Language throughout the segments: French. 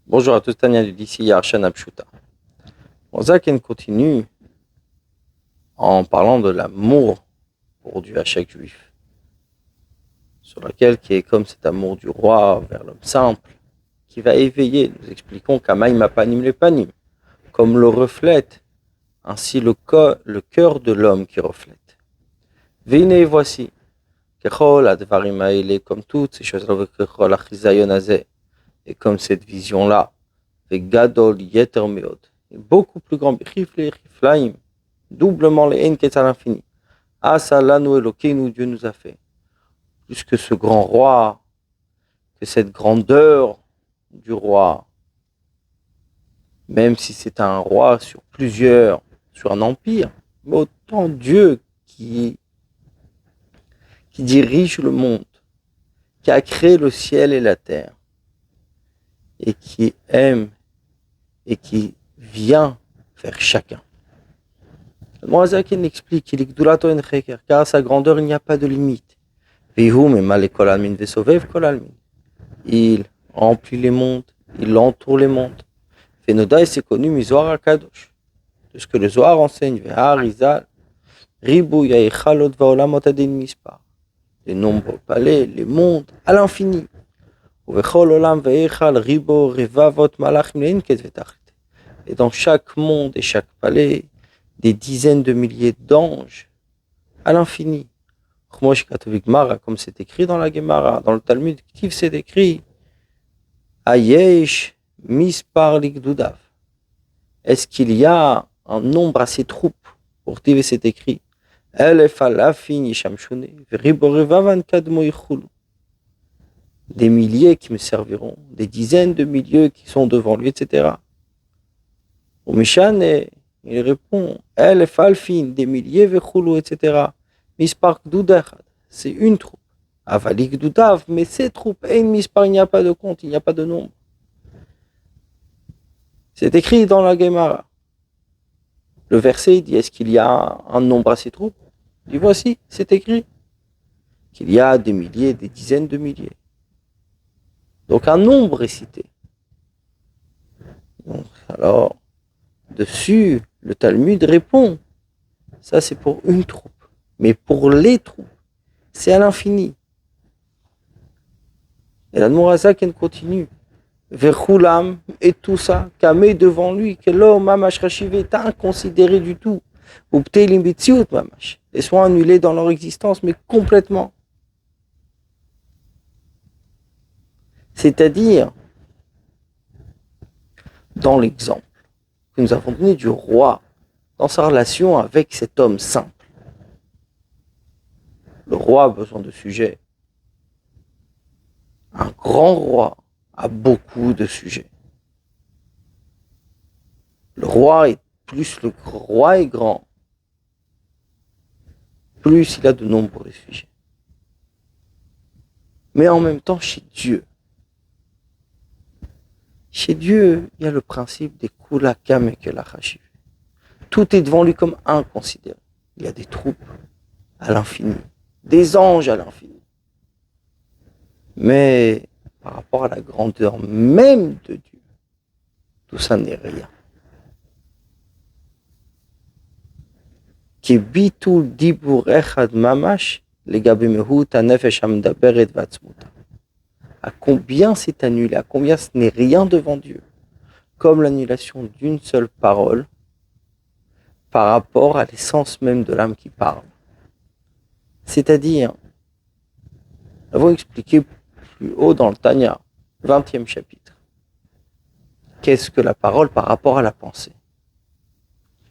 Bonjour à tous, Tania d'ici Yarshan Pshuta. Zaken continue en parlant de l'amour pour Dieu à chaque juif, sur lequel qui est comme cet amour du roi vers l'homme simple, qui va éveiller, nous expliquons qu'Amaïm Apanim le Panim, comme le reflète, ainsi le cœur de l'homme qui reflète. Vine, voici, Kechol Advarim Aele, comme toutes ces choses-là, Kechol Achizayon Azeh, et comme cette vision-là, Gadol Yeter Meod, beaucoup plus grand, Riflaim, doublement les haines qui est à l'infini. Asalanu Elokeinu, Dieu nous a fait. Plus que ce grand roi, que cette grandeur du roi, même si c'est un roi sur un empire, mais autant Dieu qui dirige le monde, qui a créé le ciel et la terre, et qui aime et qui vient vers chacun. Le Moazakin explique qu'il est car à sa grandeur il n'y a pas de limite. Il remplit les mondes, il entoure les mondes. Fenoda et c'est connu Mizohar Akadosh. De ce que le Zohar enseigne, Veharizal, Ribou Yaechalot Vaolamot Adin Mispar. Les nombreux palais, les mondes, à l'infini. Uvechol Olam Veechal Ribo Revavot Malachim Leinket Vetachit. Et dans chaque monde et chaque palais, des dizaines de milliers d'anges, à l'infini. Comme c'est écrit dans la Gemara, dans le Talmud, c'est écrit Ayesh Mispar Ligdudav. Est-ce qu'il y a un nombre à ses troupes pour Tiv c'est écrit Elef Alafin Yishamshune, Riborevavan Kadmo Yichulu. Des milliers qui me serviront, des dizaines de milliers qui sont devant lui, etc. Au Mishane, il répond Elef Alfin, des milliers, Vechulu, etc. Mispar Gdudachad, c'est une troupe. Avalik Dudav, mais ces troupes, Mispar, il n'y a pas de compte, il n'y a pas de nombre. C'est écrit dans la Gemara. Le verset dit est-ce qu'il y a un nombre à ces troupes? Il dit voici, c'est écrit qu'il y a des milliers, des dizaines de milliers. Donc un nombre est cité. Donc, alors, dessus, le Talmud répond ça c'est pour une troupe. Mais pour les troupes, c'est à l'infini. Et la Nourazaken continue. Verchulam et tout ça, Kamé devant lui, que l'homme mamash rachivé est inconsidéré du tout. Ou ptelim bitziut mamash. Et soit annulés dans leur existence, mais complètement. C'est-à-dire, dans l'exemple que nous avons donné du roi, dans sa relation avec cet homme simple. Le roi a besoin de sujets. Un grand roi a beaucoup de sujets. Le roi est grand, plus il a de nombreux sujets. Mais en même temps, chez Dieu, il y a le principe des kulakam et kelachashiv. Tout est devant lui comme inconsidéré. Il y a des troupes à l'infini, des anges à l'infini. Mais par rapport à la grandeur même de Dieu, tout ça n'est rien. Ki bitul dibur echad mamash legabe mehut hanefesh hamdaberet vatzmuta. À combien c'est annulé, à combien ce n'est rien devant Dieu, comme l'annulation d'une seule parole par rapport à l'essence même de l'âme qui parle. C'est-à-dire, nous avons expliqué plus haut dans le Tanya, 20e chapitre, qu'est-ce que la parole par rapport à la pensée.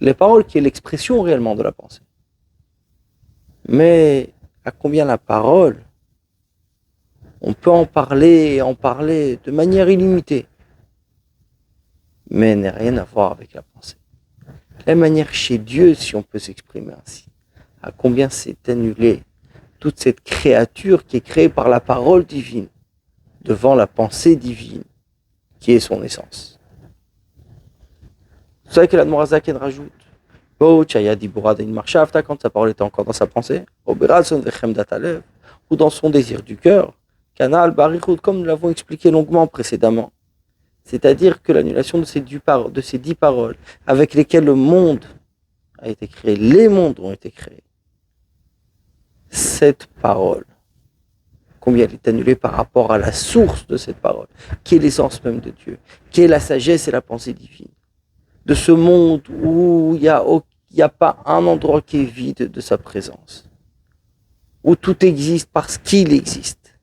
Les paroles qui est l'expression réellement de la pensée. Mais à combien la parole, on peut en parler de manière illimitée, mais n'a rien à voir avec la pensée. La manière chez Dieu, si on peut s'exprimer ainsi, à combien c'est annulé toute cette créature qui est créée par la parole divine devant la pensée divine qui est son essence. C'est ça que la Nourazaken rajoute. Quand sa parole était encore dans sa pensée, ou dans son désir du cœur, Canal Barichut, comme nous l'avons expliqué longuement précédemment. C'est-à-dire que l'annulation de ces 10 paroles avec lesquelles le monde a été créé, les mondes ont été créés, cette parole, combien elle est annulée par rapport à la source de cette parole, qui est l'essence même de Dieu, qui est la sagesse et la pensée divine. De ce monde où il n'y a pas un endroit qui est vide de sa présence, où tout existe parce qu'il existe,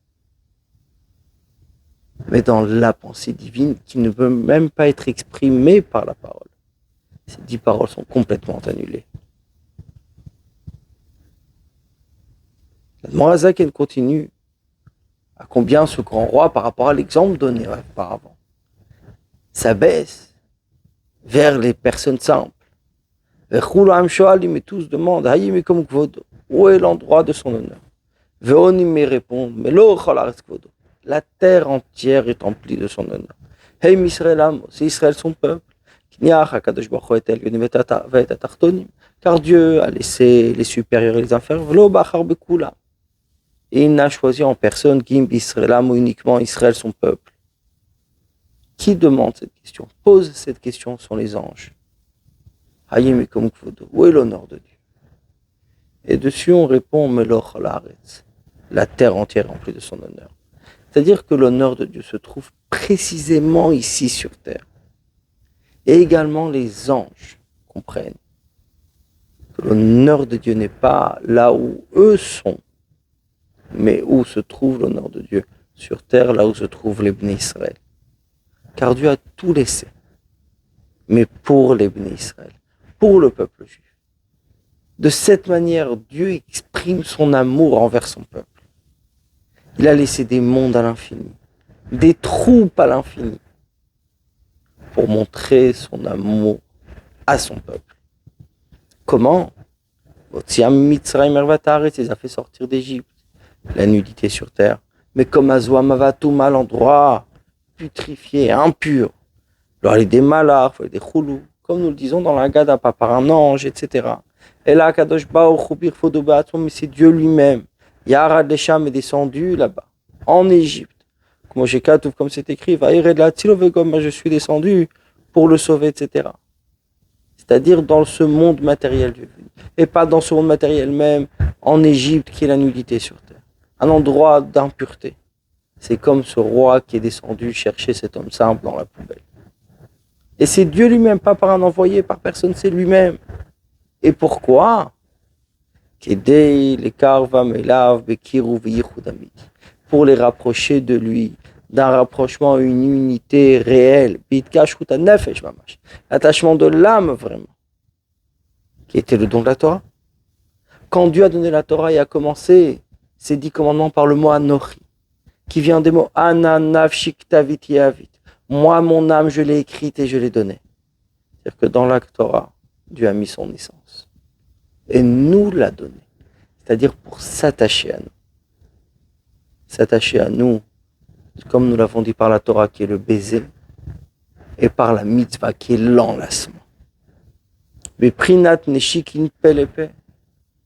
mais dans la pensée divine qui ne peut même pas être exprimée par la parole. Ces 10 paroles sont complètement annulées. La Morazak, elle continue à combien ce grand roi, par rapport à l'exemple donné auparavant, s'abaisse vers les personnes simples. Et tous demandent, où est l'endroit de son honneur? Veonim me répond, la terre entière est emplie de son honneur. Hey Israël, c'est Israël son peuple. Car Dieu a laissé les supérieurs et les inférieurs. Et il n'a choisi en personne Gim Israël ou uniquement Israël son peuple. Qui demande cette question? Pose cette question sont les anges. Où est l'honneur de Dieu? Et dessus on répond Meloch Haaretz. La terre entière remplie de son honneur. C'est-à-dire que l'honneur de Dieu se trouve précisément ici sur terre. Et également les anges comprennent que l'honneur de Dieu n'est pas là où eux sont, mais où se trouve l'honneur de Dieu sur terre, là où se trouve les Bnei Israël. Car Dieu a tout laissé, mais pour les Bnei Israël, pour le peuple juif. De cette manière, Dieu exprime son amour envers son peuple. Il a laissé des mondes à l'infini, des troupes à l'infini, pour montrer son amour à son peuple. Comment? Il les a fait sortir d'Égypte, la nudité sur terre. Mais comme Azouam Avatum à l'endroit putrifié, impur, alors il y a des malars, il y a des choulous, comme nous le disons dans la Gada, pas par un ange, etc. Et là, Kadosh Baruch Hu, mais c'est Dieu lui-même. Yarad Lesham est descendu là-bas, en Égypte. Comme c'est écrit, je suis descendu pour le sauver, etc. C'est-à-dire dans ce monde matériel, et pas dans ce monde matériel même, en Égypte, qui est la nudité sur terre. Un endroit d'impureté. C'est comme ce roi qui est descendu chercher cet homme simple dans la poubelle. Et c'est Dieu lui-même, pas par un envoyé, par personne, c'est lui-même. Et pourquoi? Pour les rapprocher de lui, d'un rapprochement, une unité réelle, l'attachement de l'âme vraiment, qui était le don de la Torah. Quand Dieu a donné la Torah et a commencé ses 10 commandements par le mot Anochi, qui vient des mots Ana Nafshik Tavit Yavit. Moi, mon âme, je l'ai écrite et je l'ai donnée. C'est-à-dire que dans la Torah, Dieu a mis son essence et nous l'a donné. C'est-à-dire pour s'attacher à nous. S'attacher à nous, comme nous l'avons dit par la Torah qui est le baiser, et par la mitzvah qui est l'enlacement. Mais prinat neshikin pelepe,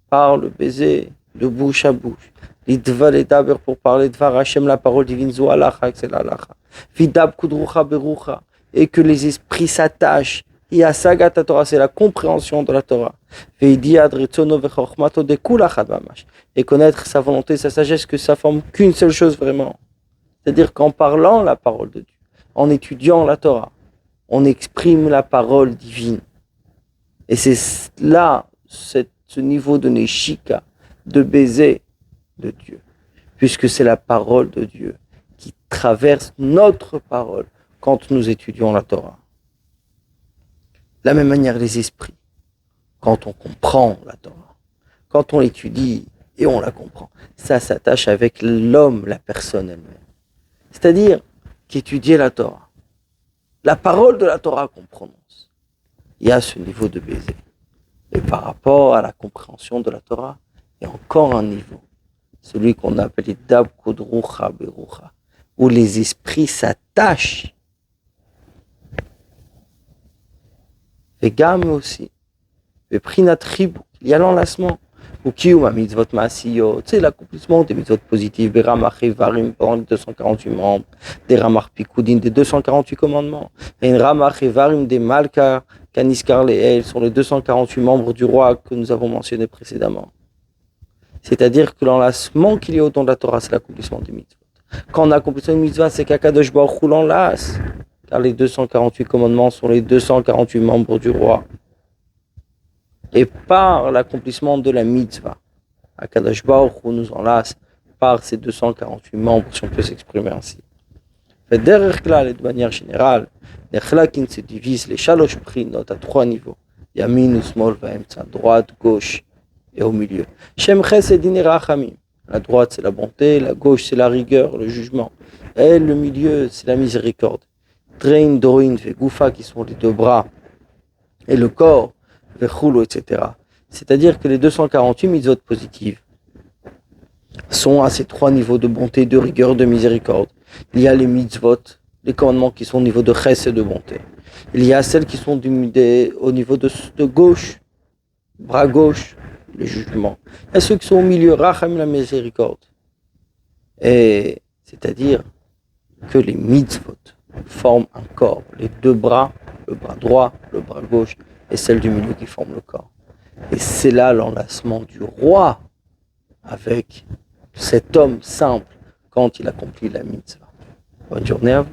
par le baiser de bouche à bouche. L'idva l'edaber pour parler de Hashem, la parole divine, zo alacha, c'est l'alacha. Vidab kudrucha berucha, et que les esprits s'attachent. Et à sagat Torah, c'est la compréhension de la Torah. Et connaître sa volonté, sa sagesse, que ça forme qu'une seule chose vraiment. C'est-à-dire qu'en parlant la parole de Dieu, en étudiant la Torah, on exprime la parole divine. Et c'est là, ce niveau de neshika, de baiser de Dieu. Puisque c'est la parole de Dieu qui traverse notre parole quand nous étudions la Torah. De la même manière, les esprits, quand on comprend la Torah, quand on l'étudie et on la comprend, ça s'attache avec l'homme, la personne elle-même. C'est-à-dire qu'étudier la Torah, la parole de la Torah qu'on prononce, il y a ce niveau de baiser. Et par rapport à la compréhension de la Torah, il y a encore un niveau, celui qu'on appelle Dab Kodrucha Berucha, où les esprits s'attachent. Et gamme aussi, le prinat ribou, il y a l'enlacement, Ou Kiyum mitzvot ma'asiyot, c'est l'accomplissement des mitzvot positives, des ramach evarim pendant les 248 membres, des ramach pikudin des 248 commandements, et une ramach evarim des malka, kaniskar leel, sont les 248 membres du roi que nous avons mentionnés précédemment. C'est-à-dire que l'enlacement qu'il y a au don de la Torah, c'est l'accomplissement des mitzvot. Quand on accomplit une mitzvah, c'est qu'Akadosh Baruch Hu l'enlace, car les 248 commandements sont les 248 membres du roi. Et par l'accomplissement de la mitzvah, Akadosh Baruch Hu nous enlace par ces 248 membres, si on peut s'exprimer ainsi. Derech klal, et de manière générale, les chlakin se divisent les shalosh prinot à 3 niveaux. Yamin, Usmol, Vaemtsa, droite, gauche et au milieu. Shem chesed et rachamim. La droite, c'est la bonté, la gauche, c'est la rigueur, le jugement. Et le milieu, c'est la miséricorde. Trein, Dorin, Vegoufa, qui sont les 2 bras, et le corps, Vechulo, etc. C'est-à-dire que les 248 mitzvot positives sont à ces 3 niveaux de bonté, de rigueur, de miséricorde. Il y a les mitzvot, les commandements qui sont au niveau de chesed et de bonté. Il y a celles qui sont au niveau de gauche, bras gauche, le jugement. Il y a ceux qui sont au milieu, racham, la miséricorde. Et c'est-à-dire que les mitzvot forment un corps. Les 2 bras, le bras droit, le bras gauche, et celle du milieu qui forment le corps. Et c'est là l'enlacement du roi avec cet homme simple quand il accomplit la mitzvah. Bonne journée à vous.